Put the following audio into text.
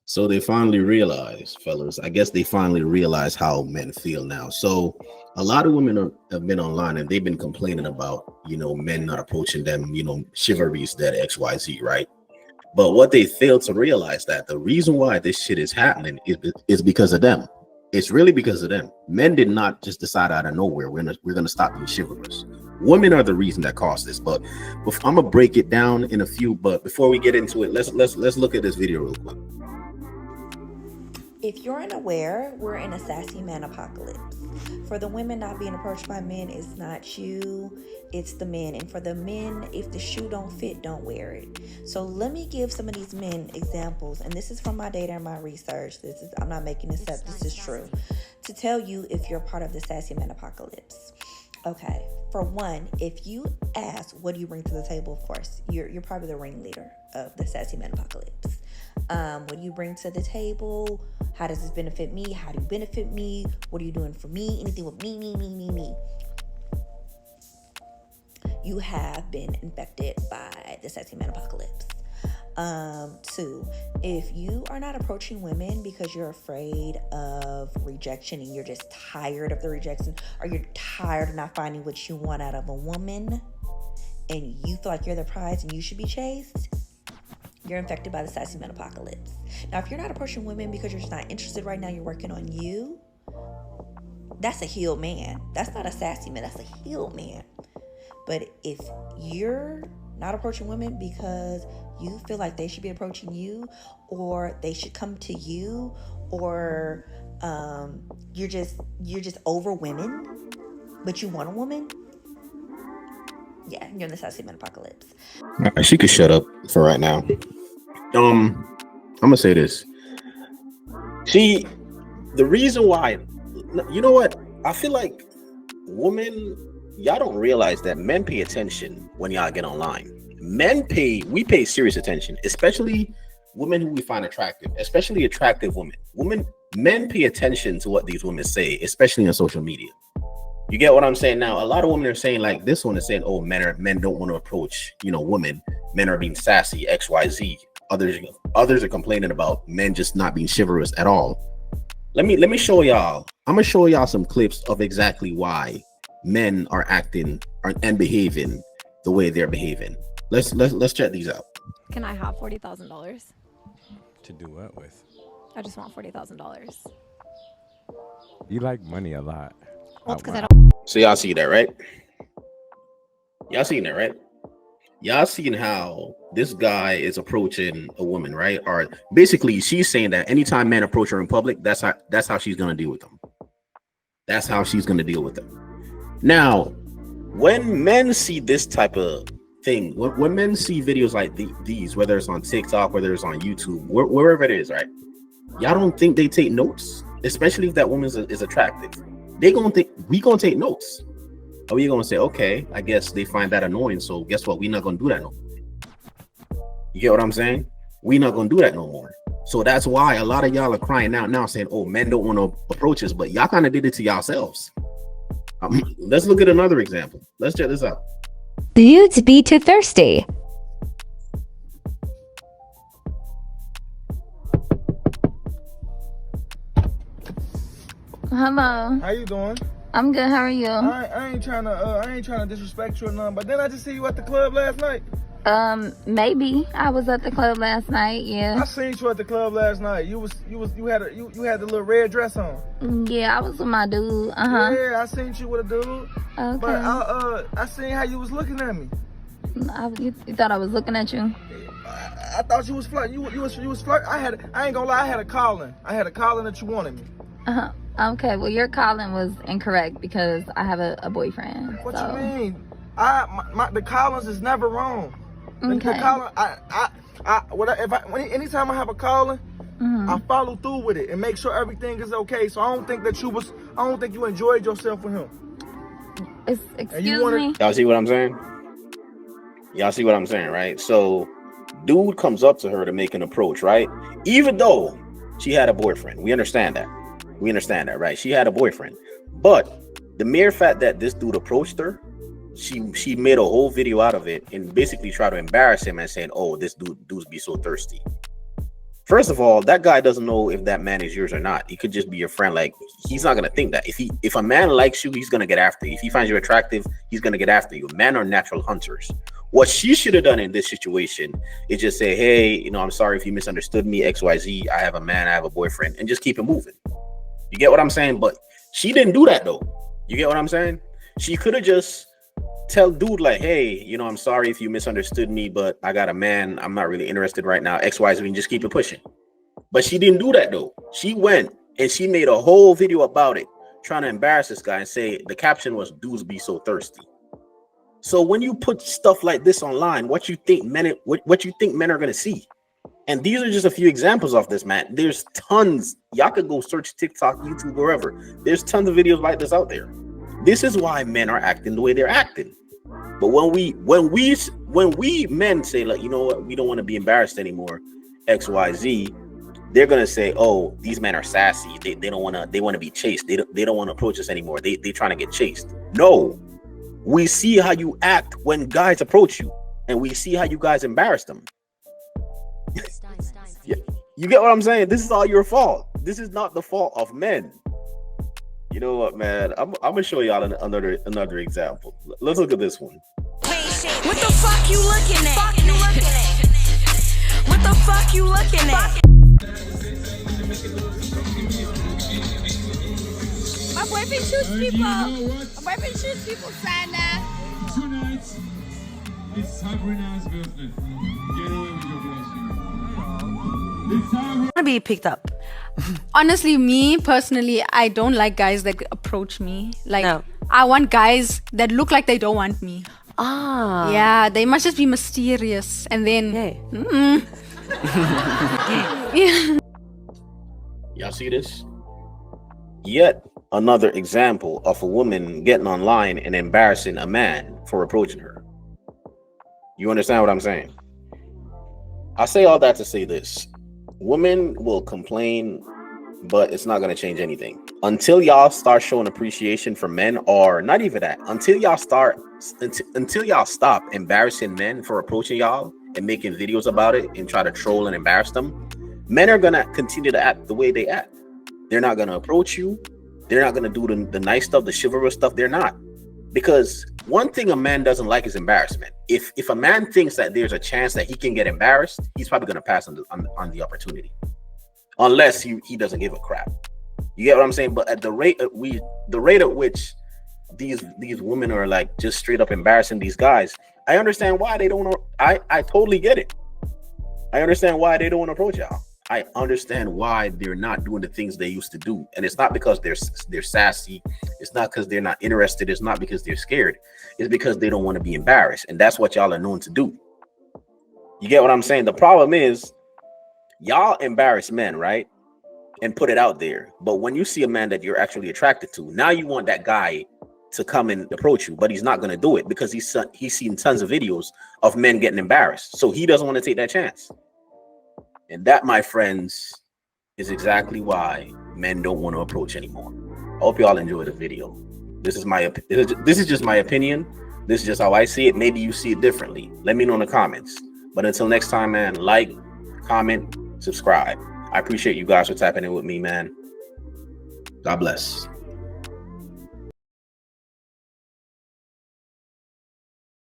So they finally realize, fellas, I guess they finally realize how men feel now. So a lot of women have been online and they've been complaining about, men not approaching them, chivalries, that XYZ, right? But what they fail to realize that the reason why this shit is happening is because of them. It's really because of them. Men did not just decide out of nowhere we're gonna stop being chivalrous. Women are the reason that caused this. But I'm gonna break it down in a few. But before we get into it, let's look at this video real quick. If you're unaware, we're in a sassy man apocalypse. For the women, not being approached by men is not you, it's the men. And for the men, if the shoe don't fit, don't wear it. So let me give some of these men examples, and this is from my data and my research. I'm not making this up, this is true. To tell you if you're part of the sassy man apocalypse. Okay, for one, if you ask, what do you bring to the table? Of course, you're probably the ringleader of the sassy man apocalypse. What do you bring to the table? How does this benefit me? How do you benefit me? What are you doing for me? Anything with me. You have been infected by the sassy man apocalypse. Two, if you are not approaching women because you're afraid of rejection and you're just tired of the rejection, or you're tired of not finding what you want out of a woman, and you feel like you're the prize and you should be chased, you're infected by the sassy man apocalypse. Now, if you're not approaching women because you're just not interested right now, you're working on you, that's a healed man. That's not a sassy man, that's a healed man. But if you're not approaching women because you feel like they should be approaching you, or they should come to you, or you're just over women, but you want a woman, yeah, you're in the sassy man apocalypse. All right, she could shut up for right now. I'm gonna say this. The reason why, you know what? I feel like women, y'all don't realize that men pay attention when y'all get online. We pay serious attention, especially women who we find attractive, especially attractive women. Men pay attention to what these women say, especially on social media. You get what I'm saying? Now, a lot of women are saying, like this one is saying, oh, men don't want to approach, women. Men are being sassy, XYZ. Others are complaining about men just not being chivalrous at all. Let me show y'all. I'm gonna show y'all some clips of exactly why men are acting and behaving the way they're behaving. Let's check these out. Can I have $40,000? To do what with? I just want $40,000. You like money a lot. Well, it's because I don't. So y'all see that, right? Y'all seen that, right? Y'all seen how this guy is approaching a woman, right? Or basically, she's saying that anytime men approach her in public, that's how she's gonna deal with them. That's how she's gonna deal with them. Now, when men see this type of thing, when men see videos like these, whether it's on TikTok, whether it's on YouTube, wherever it is, right? Y'all don't think they take notes, especially if that woman is attractive. We gonna take notes. Are we gonna say, okay, I guess they find that annoying, so guess what? We're not gonna do that no more. You get what I'm saying? We're not gonna do that no more. So that's why a lot of y'all are crying out now saying, oh, men don't want to approach us, but y'all kind of did it to yourselves. Let's look at another example. Let's check this out. Dudes be too thirsty. Hello. How you doing? I'm good. How are you? I ain't trying to disrespect you or nothing, but then I just see you at the club last night. Maybe I was at the club last night. Yeah. I seen you at the club last night. You had the little red dress on. Yeah, I was with my dude. Yeah, I seen you with a dude. Okay. But I seen how you was looking at me. You thought I was looking at you? I thought you was flirting. You was flirting. I ain't gonna lie. I had a calling that you wanted me. Okay, well, your calling was incorrect because I have a boyfriend. What you mean? The callings is never wrong. Okay. The calling, anytime I have a calling, I follow through with it and make sure everything is okay. So I don't think you enjoyed yourself with him. Excuse me? Y'all see what I'm saying? Y'all see what I'm saying, right? So dude comes up to her to make an approach, right? Even though she had a boyfriend. We understand that. Right? She had a boyfriend. But the mere fact that this dude approached her, she made a whole video out of it and basically tried to embarrass him and saying, oh, this dude's be so thirsty. First of all, that guy doesn't know if that man is yours or not. He could just be your friend. Like, he's not gonna think that. If a man likes you, he's gonna get after you. If he finds you attractive, he's gonna get after you. Men are natural hunters. What she should have done in this situation is just say, hey, you know, I'm sorry if you misunderstood me, XYZ. I have a man, I have a boyfriend, and just keep it moving. You get what I'm saying? But she didn't do that though. You get what I'm saying? She could have just tell dude like, hey, you know, I'm sorry if you misunderstood me, but I got a man. I'm not really interested right now. XYZ, and just keep it pushing. But she didn't do that though. She went and she made a whole video about it, trying to embarrass this guy and say the caption was "Dudes be so thirsty." So when you put stuff like this online, what you think men are gonna see? And these are just a few examples of this, man. There's tons. Y'all could go search TikTok, YouTube, wherever. There's tons of videos like this out there. This is why men are acting the way they're acting. But when we men say, like, you know what, we don't want to be embarrassed anymore, XYZ, they're gonna say, oh, these men are sassy. They don't want to. They want to be chased. They don't want to approach us anymore. They trying to get chased. No, we see how you act when guys approach you, and we see how you guys embarrass them. Yeah. You get what I'm saying? This is all your fault. This is not the fault of men. You know what, man? I'm gonna show y'all another example. Let's look at this one. What the fuck you looking at? What the fuck you looking at? My boyfriend shoots people. My boyfriend shoots people, Sana. Tonight, it's Sabrina's birthday. Get away with your blessing. I want to be picked up. Honestly, me personally, I don't like guys that approach me. Like, No. I want guys that look like they don't want me. Ah. Yeah, they must just be mysterious. And then, Yeah. Y'all see this? Yet another example of a woman getting online and embarrassing a man for approaching her. You understand what I'm saying? I say all that to say this. Women will complain, but it's not going to change anything. Until y'all start showing appreciation for men, or not even that, until y'all stop embarrassing men for approaching y'all and making videos about it and try to troll and embarrass them, men are going to continue to act the way they act. They're not going to approach you. They're not going to do the nice stuff, the chivalrous stuff. They're not. Because one thing a man doesn't like is embarrassment. If a man thinks that there's a chance that he can get embarrassed, he's probably going to pass on the opportunity, unless he doesn't give a crap. You get what I'm saying? But at the rate at which these women are like just straight up embarrassing these guys, I understand why they don't. I totally get it. I understand why they don't want to approach y'all. I understand why they're not doing the things they used to do. And it's not because they're sassy. It's not because they're not interested. It's not because they're scared. It's because they don't want to be embarrassed. And that's what y'all are known to do. You get what I'm saying? The problem is y'all embarrass men, right? And put it out there. But when you see a man that you're actually attracted to, now you want that guy to come and approach you, but he's not going to do it because he's seen tons of videos of men getting embarrassed. So he doesn't want to take that chance. And that, my friends, is exactly why men don't want to approach anymore. I hope y'all enjoyed the video. This is just my opinion. This is just how I see it. Maybe you see it differently. Let me know in the comments. But until next time, man, like, comment, subscribe. I appreciate you guys for tapping in with me, man. God bless.